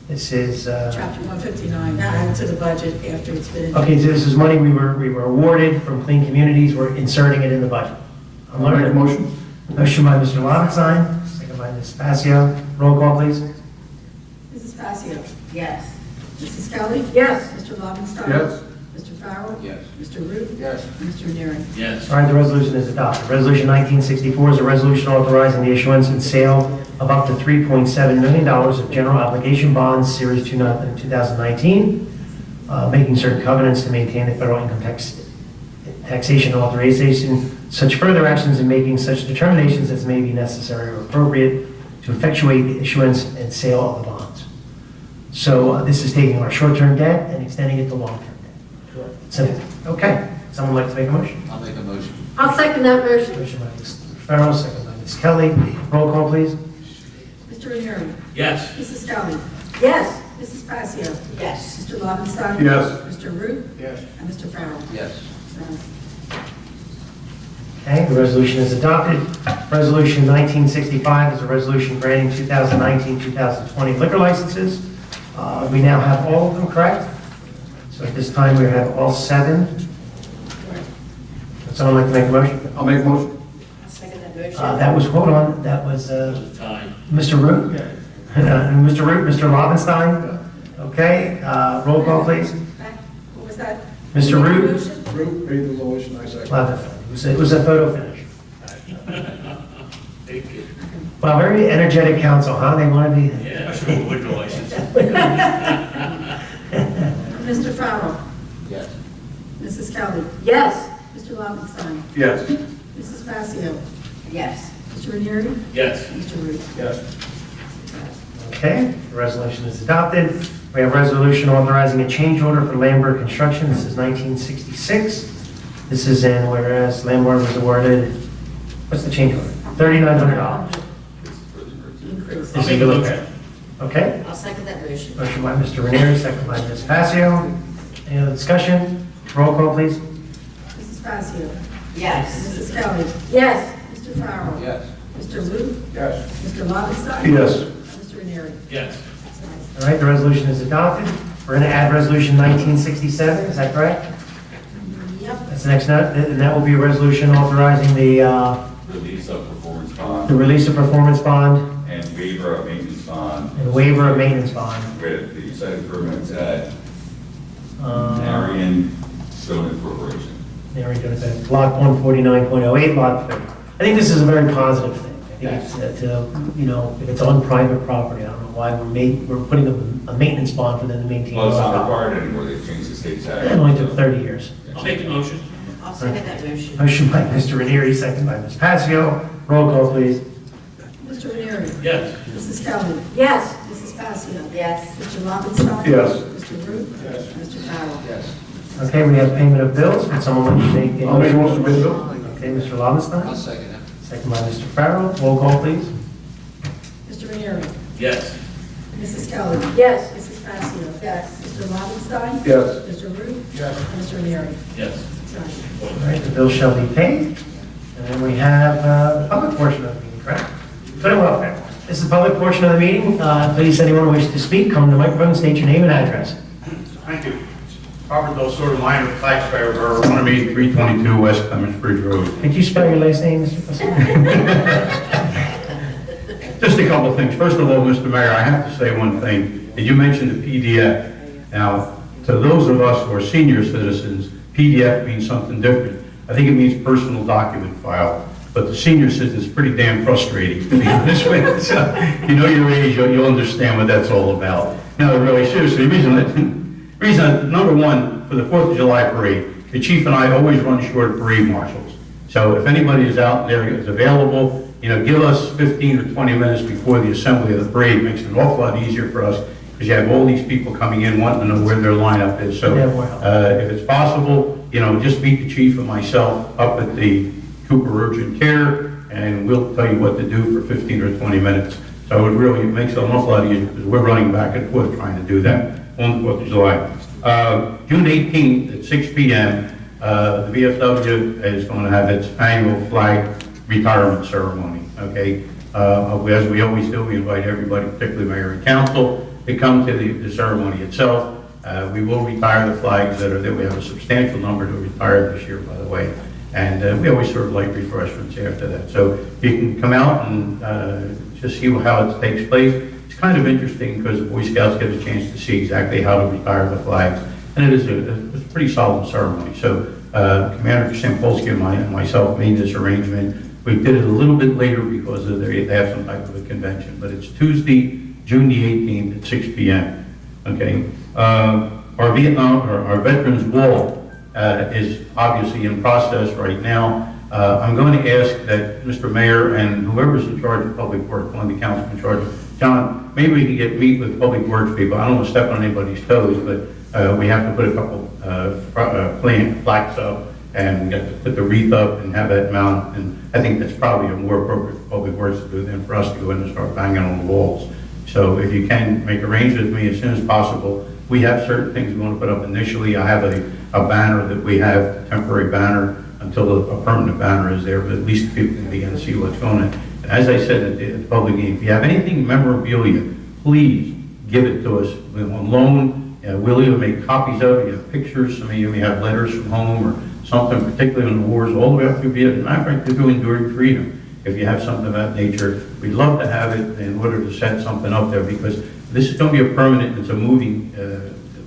This is, Chapter 159, add to the budget after it's been. okay, so this is money we were awarded from Clean Communities. We're inserting it in the budget. I'm I'll make a learning. motion. Motion by Mr. Lobenstein, second by Ms. Passio. Roll call, please. Mrs. Passio. Yes. Mrs. Kelly. Yes. Mr. Lobenstein. Yes. Mr. Farrell. Yes. Mr. Rude. Yes. And Mr. Ranieri. Yes. All right, the resolution is adopted. Resolution 1964 is a resolution authorizing the issuance and sale of up to $3.7 million of general obligation bonds, Series 2019, making certain covenants to maintain the federal income taxation authorization, such further actions and making such determinations as may be necessary or appropriate to effectuate the issuance and sale of the bonds. So this is taking our short-term debt and extending it to long-term debt. Simple. Okay. Someone like to make a motion? I'll make a motion. I'll second that motion. Motion by Mr. Farrell, second by Ms. Kelly. Roll call, please. Mr. Ranieri. Yes. Mrs. Kelly. Yes. Mrs. Passio. Yes. Mr. Lobenstein. Yes. Mr. Rude. Yes. And Mr. Farrell. Yes. 6 ayes. Okay, the resolution is adopted. Resolution 1965 is a resolution granting 2019-2020 liquor licenses. We now have all of them, correct? So at this time, we have all 7. Would someone like to make a motion? I'll make a motion. I'll second that motion. That was, hold on, that was Time. Mr. Root? Mr. Root, Mr. Lobenstein? Okay, roll call, please. What was that? Mr. Root? Root made the motion, I second. Lobenstein. It was a photo finish. Thank you. Well, very energetic council, huh? They want to be... Yeah, sure, liquor license. Mr. Farrell. Yes. Mrs. Kelly. Yes. Mr. Lobenstein. Yes. Mrs. Passio. Yes. Mr. Ranieri. Yes. Mr. Rude. Yes. Okay, the resolution is adopted. We have resolution authorizing a change order for Lambert Construction. This is 1966. This is in whereas Lambert was awarded, what's the change order? $3,900. This is for the emergency. Increase. This is the look. Okay, I'll second that motion. motion by Mr. Ranieri, second by Ms. Passio. Any other discussion? Roll call, please. Mrs. Passio. Yes. Mrs. Kelly. Yes. Mr. Farrell. Yes. Mr. Rude. Yes. Mr. Lobenstein. Yes. And Mr. Ranieri. Yes. 6 ayes. All right, the resolution is adopted. We're going to add resolution 1967, is that correct? Yep. That's the next note, and that will be a resolution authorizing the Release of performance bond release of performance bond and waiver of maintenance bond and waiver of maintenance bond. with the site improvements at Uh, Marion Stone Corporation. There we go, that's block 149.08, lot 30. I think this is a very positive thing. I think it's, you know, if it's on private property, I don't know why we're putting a maintenance bond for them to maintain. Well, it's not it. required anymore, they've changed the state tax. It only took 30 years. I'll make the motion. I'll second that motion. Motion by Mr. Ranieri, second by Ms. Passio. Roll call, please. Mr. Ranieri. Yes. Mrs. Kelly. Yes. Mrs. Passio. Yes. Mr. Lobenstein. Yes. Mr. Rude. Yes. And Mr. Farrell. Yes. Okay, we have payment of bills. Would someone like to make a I'll make a motion to pay the bill. Okay, Mr. Lobenstein. I'll second it. Second by Mr. Farrell. Roll call, please. Mr. Ranieri. Yes. Mrs. Kelly. Yes. Mrs. Passio. Yes. Mr. Lobenstein. Yes. Mr. Rude. Yes. And Mr. Ranieri. Yes. 6 ayes. All right, the bill shall be paid. And then we have the public portion of the meeting, correct? Good and welfare. This is the public portion of the meeting. Please, anyone wish to speak, come to the microphone, state your name and address. Thank you. Robert Del Sordo, minor taxpayer, Runnemede, 322 West Clements Bridge Road. Could you spell your last name, Mr. Pasquale? Just a couple of things. First of all, Mr. Mayor, I have to say one thing. And you mentioned the PDF. Now, to those of us who are senior citizens, PDF means something different. I think it means personal document file. but the senior says it's pretty damn frustrating, to be honest with you. So, you know your age, you'll understand what that's all about. No, really, seriously, number one, for the 4th of July parade, the chief and I always run short of parade marshals. So if anybody is out there is available, you know, give us 15 or 20 minutes before the assembly of the parade. It makes it an awful lot easier for us because you have all these people coming in wanting to know where their lineup is. So if it's possible, you know, just meet the chief and myself up at the Cooper Urgent Care, and we'll tell you what to do for 15 or 20 minutes. So it makes it an awful lot easier because we're running back and forth trying to do that on the 4th of July. June 18th at 6 p.m., the VFW is going to have its annual flag retirement ceremony, okay? As we always do, we invite everybody, particularly mayor and council, to come to the ceremony itself. We will retire the flags that are there. We have a substantial number to retire this year, by the way. And we always serve light refreshments after that. So you can come out and just see how it takes place. It's kind of interesting because the Boy Scouts get a chance to see exactly how to retire the flags. And it is a pretty solemn ceremony. So Commander Sampolsky and myself made this arrangement. We did it a little bit later because they have some type of a convention. But it's Tuesday, June the 18th at 6 p.m. Okay. Our Veterans Wall is obviously in process right now. I'm going to ask that Mr. Mayor and whoever's in charge of Public Works, one of the council in charge, John, maybe we can meet with Public Works people. I don't want to step on anybody's toes, but we have to put a couple plaques up and we have to put the wreath up and have that mount. And I think that's probably a more appropriate for Public Works to do than for us to go in and start banging on the walls. So if you can make arrangements with me as soon as possible. We have certain things we want to put up initially. I have a banner that we have, a temporary banner, until a permanent banner is there, but at least people can begin to see what's going on. And as I said at the public meeting, if you have anything memorabilia, please give it to us. We're on loan. We'll either make copies of it. You have pictures. Some of you may have letters from home or something, particularly in the wars, all the way up through Vietnam. Matter of fact, they're doing enduring freedom. If you have something of that nature, we'd love to have it in order to set something up there because this is going to be a permanent, it's a moving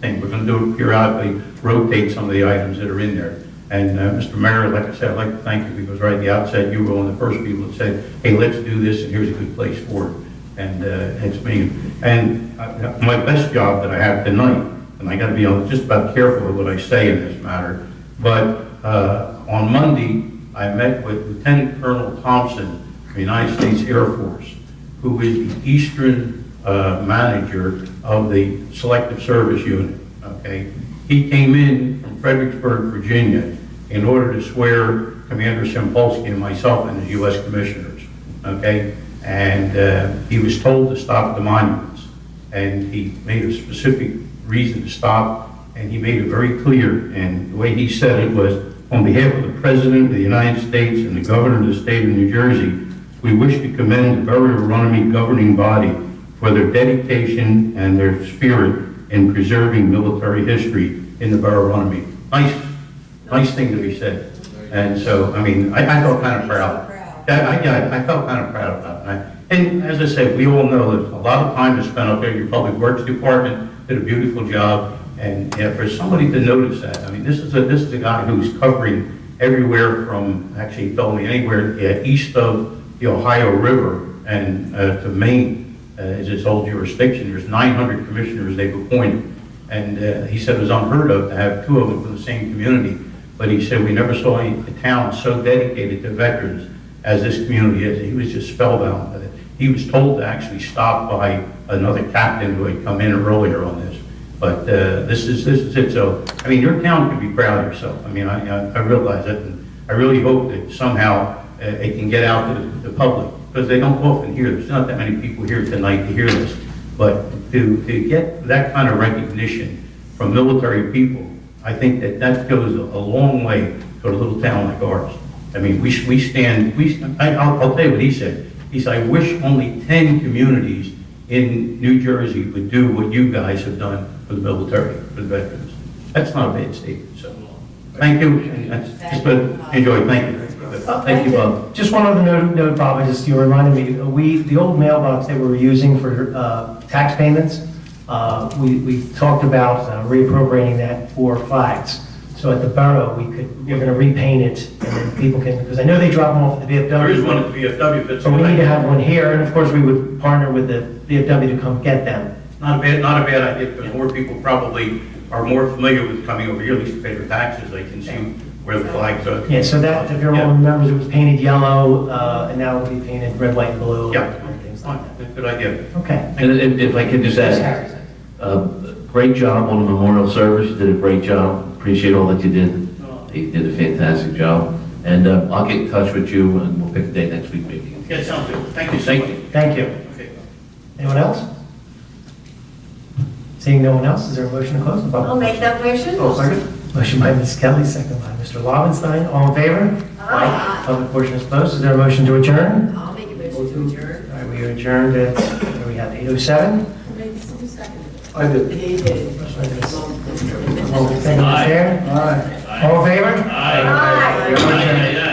thing. We're going to do it periodically, rotate some of the items that are in there. And Mr. Mayor, like I said, I'd like to thank you because right at the outset, you were one of the first people that said, hey, let's do this and here's a good place for it. And it's me. And my best job that I have tonight, and I got to be just about careful with what I say in this matter, but on Monday, I met with Lieutenant Colonel Thompson of the United States Air Force, who is the Eastern manager of the Selective Service Unit, okay? He came in from Fredericksburg, Virginia, in order to swear Commander Sampolsky and myself in as U.S. Commissioners, okay? And he was told to stop the monuments, and he made a specific reason to stop, and he made it very clear, and the way he said it was, on behalf of the President of the United States and the Governor of the State of New Jersey, we wish to commend the Borough of Runnemede governing body for their dedication and their spirit in preserving military history in the Borough of Runnemede. Nice thing to be said. And so, I mean, I felt kind of proud. I felt kind of proud about that. And as I said, we all know that a lot of time is spent up there. Your Public Works Department did a beautiful job. And for somebody to notice that, I mean, this is a guy who's covering everywhere from, actually he told me anywhere east of the Ohio River and to Maine is its whole jurisdiction. There's 900 commissioners they've appointed. And he said it was unheard of to have two of them from the same community. But he said we never saw a town so dedicated to veterans as this community is. He was just spellbound with it. He was told to actually stop by another captain who had come in earlier on this. But this is it. So, I mean, your town can be proud of yourself. I mean, I realize it, and I really hope that somehow it can get out to the public, because they don't often hear. There's not that many people here tonight to hear this. But to get that kind of recognition from military people, I think that goes a long way to a little town like ours. I mean, I'll tell you what he said. He said, I wish only 10 communities in New Jersey would do what you guys have done for the military, for the veterans. That's not a bad statement, so thank you. And just enjoy, thank you. Thank you, Bob. Just one other note, Bob, you reminded me, the old mailbox that we were using for tax payments, we talked about reappropriating that for flags. So at the Borough, we're gonna repaint it, and then people can, because I know they drop them off at the VFW. There is one at the VFW, but it's. So we need to have one here, and of course, we would partner with the VFW to come get them. Not a bad idea, because more people probably are more familiar with coming over here, at least to pay their taxes, they can see where the flags are. Yeah, so that, if everyone remembers, it was painted yellow, and now it'll be painted red, white, and blue. Yeah. And things like that. Good idea. Okay. And if I could just Yes, add, Harry. great job on the memorial service, you did a great job, appreciate all that you did. You did a fantastic job, and I'll get in touch with you, and we'll pick a day next week, maybe. Yeah, sounds good. Thank you so Thank much. you. Thank you. Okay. Anyone else? Seeing no one else, is there a motion to close the public? I'll make that motion. Second. Motion by Ms. Kelly, second by Mr. Lobenstein. All in favor? Aye. Public portion is closed. Is there a motion to adjourn? I'll make a motion to adjourn. All right, we are adjourned at, what do we have, 8:07? I did. He did. Second by Chair. All in favor? Aye. We are adjourned.